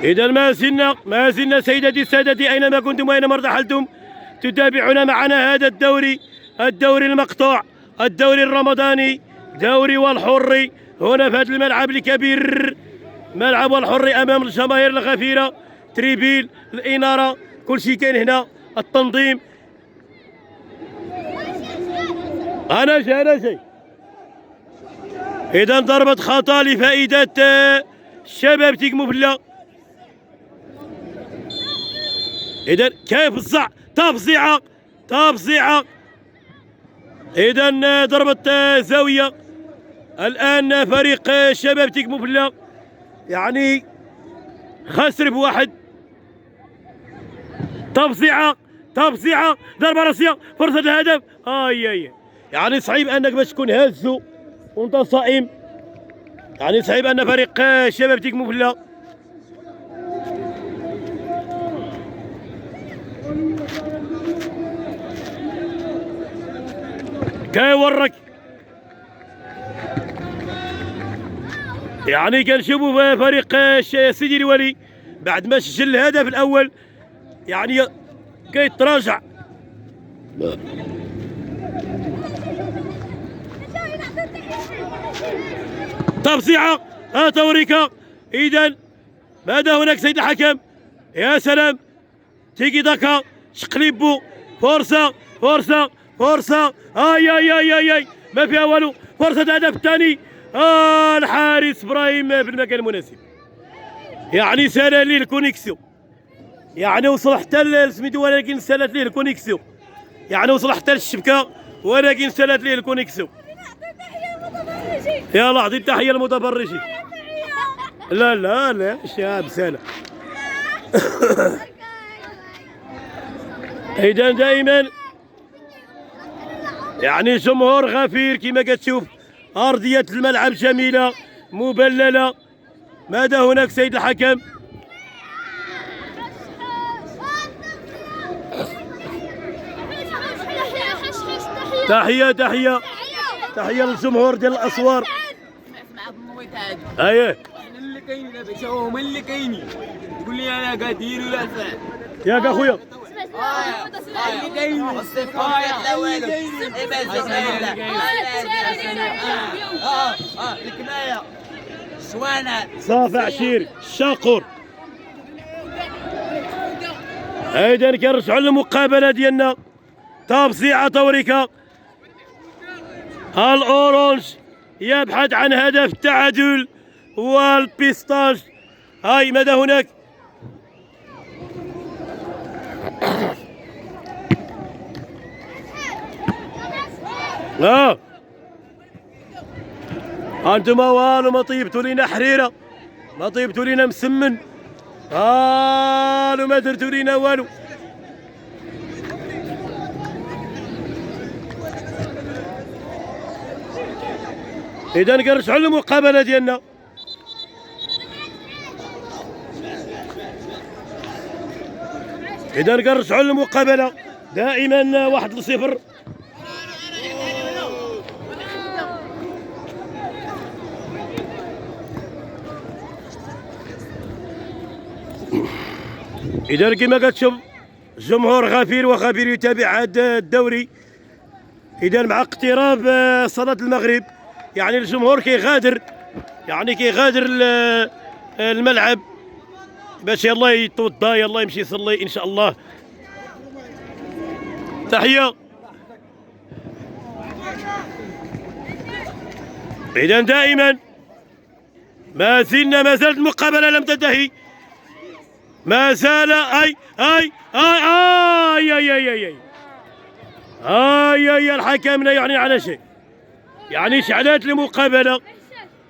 إذا ما زلنا سيدتي السادتي أينما كنتم وأينما ارتحلتم تتابعون معنا هذا الدوري المقطوع، الدوري الرمضاني، دوري والحر هنا في هذا الملعب الكبير، ملعب والحر أمام الجماهير الغفيرة، تريبيل، الإنارة، كل شيء كاين هنا، التنظيم. أنا جاي. إذا ضربة خطأ لفائدة الشباب تيكموفلا. إذا كيف الصع تفزيعة. إذا ضربة زاوية. الآن فريق الشباب تيكموفلا يعني خسر بواحد. تفزيعة ضربة راسية، فرصة الهدف. يعني صعيب أنك باش تكون هازو وأنت صائم، يعني صعيب أن فريق الشباب تيكموفلا كيورك. يعني كنشوفوا فريق سيدي الولي بعد ما سجل الهدف الأول يعني كيتراجع. تفزيعة توريكا. إذا ماذا هناك سيد الحكم؟ يا سلام، تيكي داكا، شقليبو، فرصة. اي ما فيها والو. فرصة الهدف الثاني. الحارس ابراهيم في المكان المناسب، يعني سال ليه الكونيكسيون، يعني وصل حتى سميتو ولكن سالت ليه الكونيكسيون، يعني وصل حتى للشبكة ولكن سالت ليه الكونيكسيون. يلا عطي التحية للمتفرجين. لا شاب سالة. إذا دائما يعني جمهور غفير كما كتشوف، أرضية الملعب جميلة مبللة. ماذا هناك سيد الحكم؟ تحية للجمهور ديال الأسوار. اييه اللي كاين دابا هما اللي كاينين، تقول لي انا قادير ولا الفعل ياك اخويا. اللي كاين الصفايا لا والو، الكنايه سوانات صافي عشير الشاقور. ايضا كنرجعوا للمقابله ديالنا. تفزيعه توريكا. الاورانج يبحث عن هدف التعادل والبيستاج. ماذا هناك؟ انتم والو ما طيبتوا لينا حريره، ما طيبتوا لينا مسمن، والو ما درتوا لينا والو. إذا كنرجعوا للمقابلة ديالنا. دائما 1-0. إذا كما كتشوف جمهور غفير وخبير يتابع هذا الدوري. إذا مع اقتراب صلاة المغرب يعني الجمهور كيغادر الملعب باش يلا يتوضا، يلا يمشي يصلي ان شاء الله. تحية. اذا دائما ما زالت المقابلة لم تنتهي، ما زال الحكم لا يعني على شيء، يعني شعلات المقابلة.